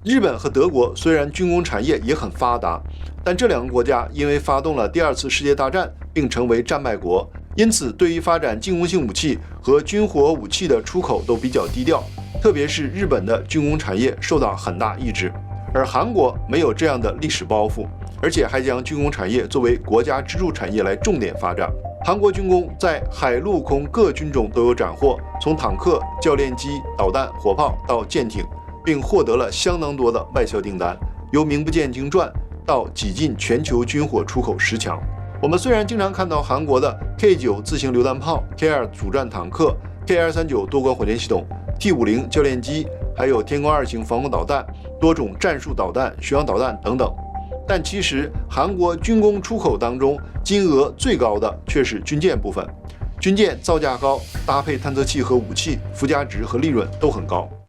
日本和德国虽然军工产业也很发达，但这两个国家因为发动了第二次世界大战，并成为战败国，因此对于发展进攻性武器和军火武器的出口都比较低调。特别是日本的军工产业受到很大抑制，而韩国没有这样的历史包袱，而且还将军工产业作为国家支柱产业来重点发展。韩国军工在海陆空各军种都有斩获，从坦克、教练机、导弹、火炮到舰艇，并获得了相当多的外销订单，由名不见经传到挤进全球军火出口10强。我们虽然经常看到韩国的 K9 自行榴弹炮、K2 主战坦克、K239 多管火箭系统、T50教练机，还有天宫2型防空导弹、多种战术导弹、巡航导弹等等。但其实韩国军工出口当中金额最高的却是军舰部分，军舰造价高，搭配探测器和武器，附加值和利润都很高。